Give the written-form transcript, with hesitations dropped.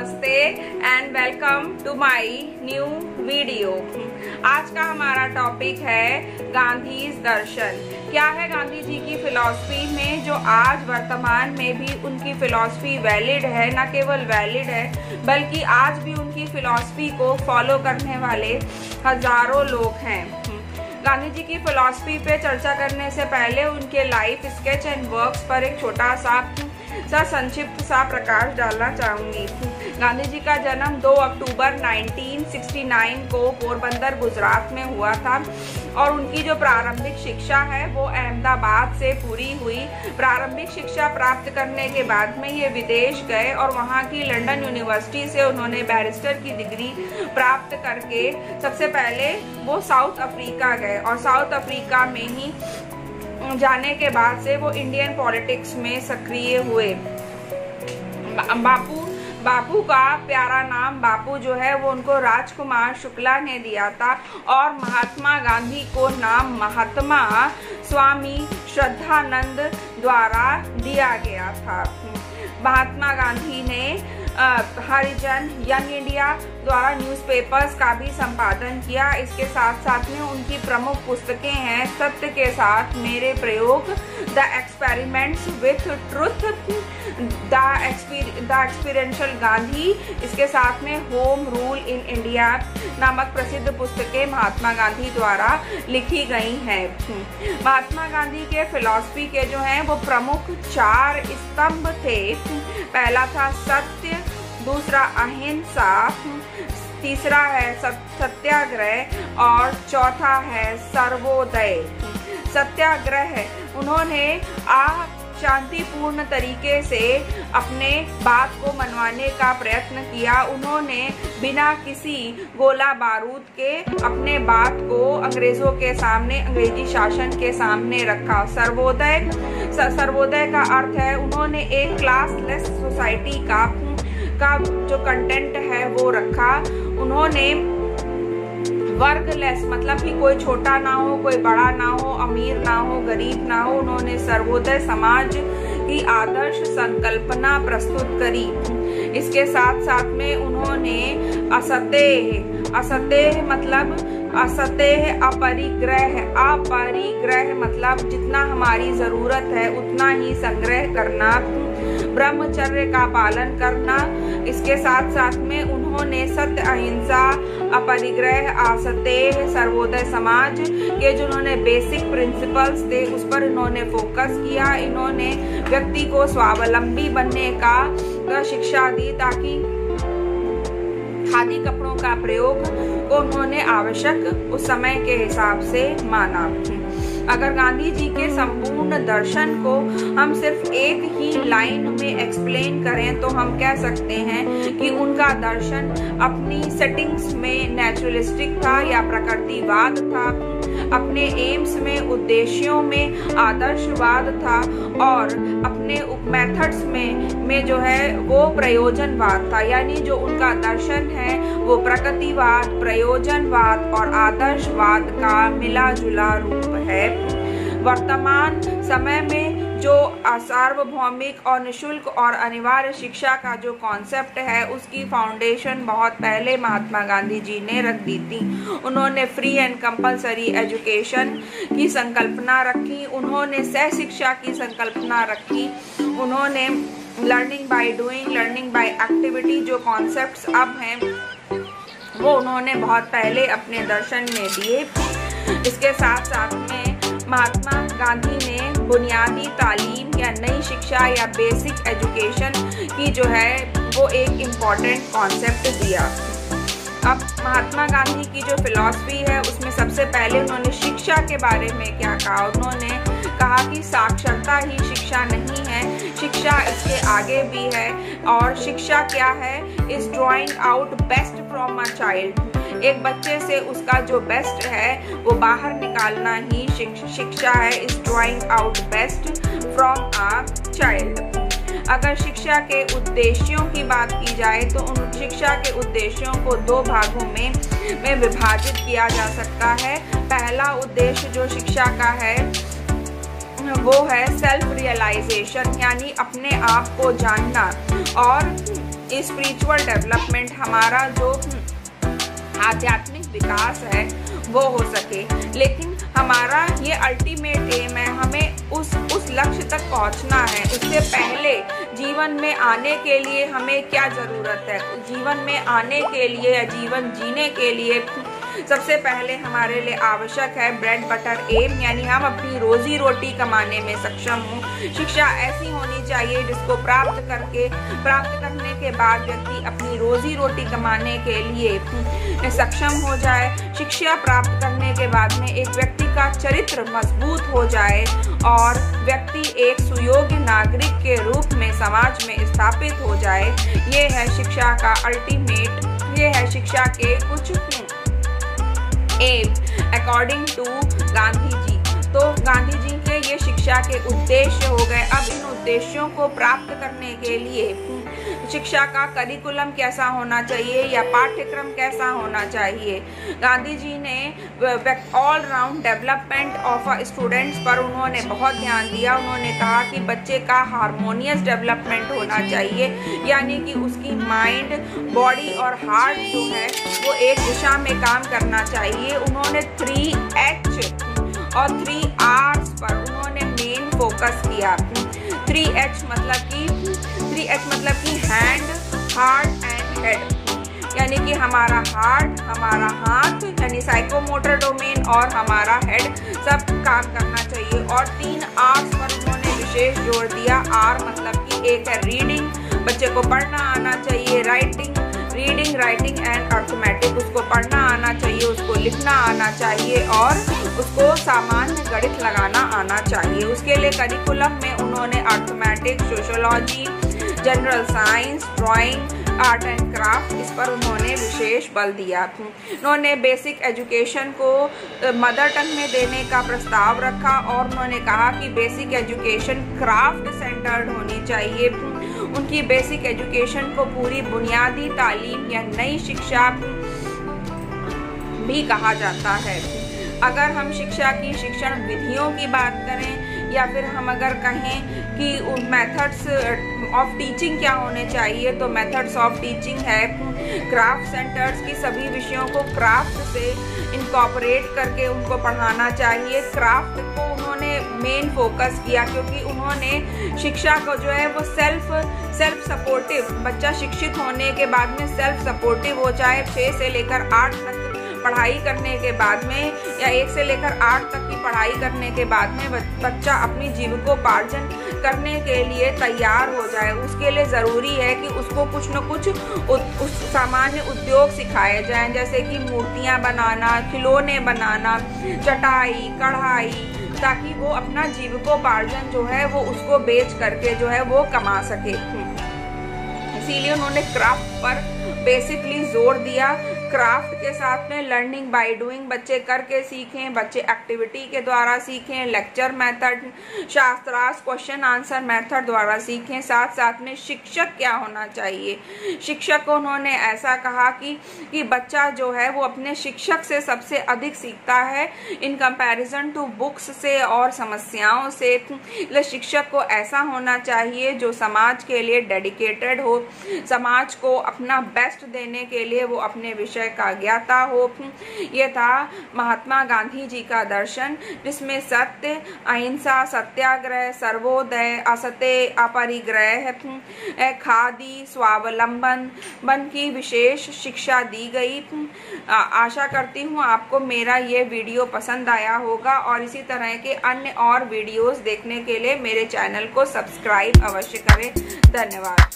नमस्ते and welcome to my new video. आज का हमारा टॉपिक है गांधी दर्शन। क्या है गांधी जी की फिलॉसफी में जो आज वर्तमान में भी उनकी फिलॉसफी वैलिड है, न केवल वैलिड है बल्कि आज भी उनकी फिलॉसफी को फॉलो करने वाले हजारों लोग हैं। गांधी जी की फिलॉसफी पे चर्चा करने से पहले उनके लाइफ स्केच एंड वर्क्स पर एक छोटा सा संक्षिप्त सा प्रकाश डालना चाहूंगी। गांधी जी का जन्म 2 अक्टूबर 1969 को पोरबंदर गुजरात में हुआ था और उनकी जो प्रारंभिक शिक्षा है वो अहमदाबाद से पूरी हुई। प्रारंभिक शिक्षा प्राप्त करने के बाद में ये विदेश गए और वहाँ की लंदन यूनिवर्सिटी से उन्होंने बैरिस्टर की डिग्री प्राप्त करके सबसे पहले वो साउथ अफ्रीका गए और साउथ अफ्रीका में ही जाने के बाद से वो इंडियन पॉलिटिक्स में सक्रिय हुए। बापू का प्यारा नाम बापू जो है वो उनको राजकुमार शुक्ला ने दिया था और महात्मा गांधी को नाम महात्मा स्वामी श्रद्धानंद द्वारा दिया गया था। महात्मा गांधी ने हरिजन, यंग इंडिया द्वारा न्यूज़पेपर्स का भी संपादन किया। इसके साथ साथ में उनकी प्रमुख पुस्तकें हैं सत्य के साथ मेरे प्रयोग, the experiments with truth, the experiential Gandhi. इसके साथ में होम रूल इन इंडिया नामक प्रसिद्ध पुस्तकें महात्मा गांधी द्वारा लिखी गई हैं। महात्मा गांधी के फिलॉसफी के जो हैं वो प्रमुख 4 स्तंभ थे। पहला था सत्य, दूसरा अहिंसा, तीसरा है सत्याग्रह और चौथा है सर्वोदय। सत्याग्रह उन्होंने शांतिपूर्ण तरीके से अपने बात को मनवाने का प्रयत्न किया। उन्होंने बिना किसी गोला बारूद के अपने बात को अंग्रेजों के सामने, अंग्रेजी शासन के सामने रखा। सर्वोदय का अर्थ है उन्होंने एक क्लासलेस सोसाइटी का जो कंटेंट है वो रखा। उन्होंने वर्गलेस मतलब कि कोई छोटा ना हो, कोई बड़ा ना हो, अमीर ना हो, गरीब ना हो। उन्होंने सर्वोदय समाज की आदर्श संकल्पना प्रस्तुत करी। इसके साथ साथ में उन्होंने असतेह मतलब अपरिग्रह मतलब जितना हमारी जरूरत है उतना ही संग्रह करना, ब्रह्मचर्य का पालन करना। इसके साथ साथ में उन्होंने सत्य, अहिंसा, अपरिग्रह, असतेह, सर्वोदय समाज के जो उन्होंने बेसिक प्रिंसिपल्स थे उस पर इन्होंने फोकस किया। इन्होंने व्यक्ति को स्वावलंबी बनने का शिक्षा दी ताकि खादी कपड़ों का प्रयोग को उन्होंने आवश्यक उस समय के हिसाब से माना। अगर गांधी जी के संपूर्ण दर्शन को हम सिर्फ एक ही लाइन में एक्सप्लेन करें तो हम कह सकते हैं कि उनका दर्शन अपनी सेटिंग्स में नेचुरलिस्टिक था या प्रकृतिवाद था, अपने एम्स में, उद्देश्यों में आदर्शवाद था और अपने मेथड्स में जो है वो प्रयोजनवाद था। यानी जो उनका दर्शन है वो प्रकृतिवाद, प्रयोजनवाद और आदर्शवाद का मिला जुला रूप है। वर्तमान समय में जो सार्वभौमिक और निःशुल्क और अनिवार्य शिक्षा का जो कॉन्सेप्ट है उसकी फाउंडेशन बहुत पहले महात्मा गांधी जी ने रख दी थी। उन्होंने फ्री एंड कंपल्सरी एजुकेशन की संकल्पना रखी, उन्होंने सह शिक्षा की संकल्पना रखी, उन्होंने learning by doing, learning by activity जो कॉन्सेप्ट्स अब हैं वो उन्होंने बहुत पहले अपने दर्शन में दिए। इसके साथ साथ में महात्मा गांधी ने बुनियादी तालीम या नई शिक्षा या बेसिक एजुकेशन की जो है वो एक इम्पॉर्टेंट कॉन्सेप्ट दिया। अब महात्मा गांधी की जो फिलॉसफी है उसमें सबसे पहले उन्होंने शिक्षा के बारे में क्या कहा। उन्होंने कहा कि साक्षरता ही शिक्षा नहीं है, शिक्षा इसके आगे भी है और शिक्षा क्या है, is drawing out best from a child. एक बच्चे से उसका जो बेस्ट है वो बाहर निकालना ही शिक्षा है, is drawing out best from a child. अगर शिक्षा के उद्देश्यों की बात की जाए तो उन शिक्षा के उद्देश्यों को 2 भागों में विभाजित किया जा सकता है। पहला उद्देश्य जो शिक्षा का है वो है सेल्फ रियलाइजेशन यानी अपने आप को जानना और स्पिरिचुअल डेवलपमेंट, हमारा जो आध्यात्मिक विकास है वो हो सके। लेकिन हमारा ये अल्टीमेट एम है, हमें उस लक्ष्य तक पहुंचना है। उससे पहले जीवन में आने के लिए हमें क्या ज़रूरत है, जीवन में आने के लिए या जीवन जीने के लिए सबसे पहले हमारे लिए आवश्यक है ब्रेड बटर एम, यानी हम अपनी रोजी रोटी कमाने में सक्षम हों। शिक्षा ऐसी होनी चाहिए जिसको प्राप्त करने के बाद व्यक्ति अपनी रोजी रोटी कमाने के लिए सक्षम हो जाए। शिक्षा प्राप्त करने के बाद में एक व्यक्ति का चरित्र मजबूत हो जाए और व्यक्ति एक सुयोग्य नागरिक के रूप में समाज में स्थापित हो जाए। ये है शिक्षा का अल्टीमेट, ये है शिक्षा के कुछ M according to Gandhi ji. तो गांधी जी के ये शिक्षा के उद्देश्य हो गए। अब इन उद्देश्यों को प्राप्त करने के लिए शिक्षा का करिकुलम कैसा होना चाहिए या पाठ्यक्रम कैसा होना चाहिए। गांधी जी ने all round development of students पर उन्होंने बहुत ध्यान दिया। उन्होंने कहा कि बच्चे का हार्मोनियस डेवलपमेंट होना चाहिए, यानी कि उसकी माइंड, बॉडी और हार्ट जो है वो एक दिशा में काम करना चाहिए। उन्होंने 3H और 3Rs पर उन्होंने मेन फोकस किया। 3H मतलब कि हैंड, हार्ट एंड हेड, यानी कि हमारा हार्ट, हमारा हाथ यानी साइकोमोटर डोमेन और हमारा हेड सब काम करना चाहिए। और 3Rs पर उन्होंने विशेष जोर दिया। R मतलब कि एक है रीडिंग, बच्चे को पढ़ना आना चाहिए, रीडिंग, राइटिंग एंड अर्थमेटिक, उसको पढ़ना आना चाहिए, उसको लिखना आना चाहिए और उसको सामान्य गणित लगाना आना चाहिए। उसके लिए करिकुलम में उन्होंने arithmetic, sociology, general science, drawing, art and craft, इस पर उन्होंने विशेष बल दिया। उन्होंने बेसिक एजुकेशन को मदर टंग में देने का प्रस्ताव रखा और उन्होंने कहा कि बेसिक एजुकेशन क्राफ्ट सेंटर्ड होनी चाहिए। उनकी बेसिक एजुकेशन को पूरी बुनियादी तालीम या नई शिक्षा भी कहा जाता है। अगर हम शिक्षा की शिक्षण विधियों की बात करें या फिर हम अगर कहें कि उन मेथड्स ऑफ टीचिंग क्या होने चाहिए, तो मेथड्स ऑफ टीचिंग है क्राफ्ट सेंटर्स की सभी विषयों को क्राफ्ट से इनकॉर्पोरेट करके उनको पढ़ाना चाहिए। क्राफ्ट को उन्होंने मेन फोकस किया क्योंकि उन्होंने शिक्षा को जो है वो सेल्फ सपोर्टिव, बच्चा शिक्षित होने के बाद में सेल्फ सपोर्टिव हो जाए। 6 से लेकर 8 तक पढ़ाई करने के बाद में या 1 से लेकर 8 तक की पढ़ाई करने के बाद में बच्चा अपनी जीविकोपार्जन करने के लिए तैयार हो जाए। उसके लिए ज़रूरी है कि उसको कुछ न कुछ सामान्य उद्योग सिखाए जाएं, जैसे कि मूर्तियां बनाना, खिलौने बनाना, चटाई, कढ़ाई, ताकि वो अपना जीविकोपार्जन जो है वो उसको बेच करके जो है वो कमा सके। इसीलिए उन्होंने क्राफ्ट पर बेसिकली जोर दिया। क्राफ्ट के साथ में लर्निंग बाय डूइंग, बच्चे करके सीखें, बच्चे एक्टिविटी के द्वारा सीखें, लेक्चर मेथड, शास्त्रार्थ, क्वेश्चन आंसर मेथड द्वारा सीखें। साथ साथ में शिक्षक क्या होना चाहिए। शिक्षक को उन्होंने ऐसा कहा कि बच्चा जो है वो अपने शिक्षक से सबसे अधिक सीखता है इन कंपैरिजन टू बुक्स से और समस्याओं से। इसलिए शिक्षक को ऐसा होना चाहिए जो समाज के लिए डेडिकेटेड हो, समाज को अपना बेस्ट देने के लिए वो अपने विषय का ज्ञाता हो। यह था महात्मा गांधी जी का दर्शन, जिसमें सत्य, अहिंसा, सत्याग्रह, सर्वोदय, असत्य, अपरिग्रह, खादी, स्वावलंबन की विशेष शिक्षा दी गई। आशा करती हूँ आपको मेरा ये वीडियो पसंद आया होगा और इसी तरह के अन्य और वीडियोस देखने के लिए मेरे चैनल को सब्सक्राइब अवश्य करें। धन्यवाद।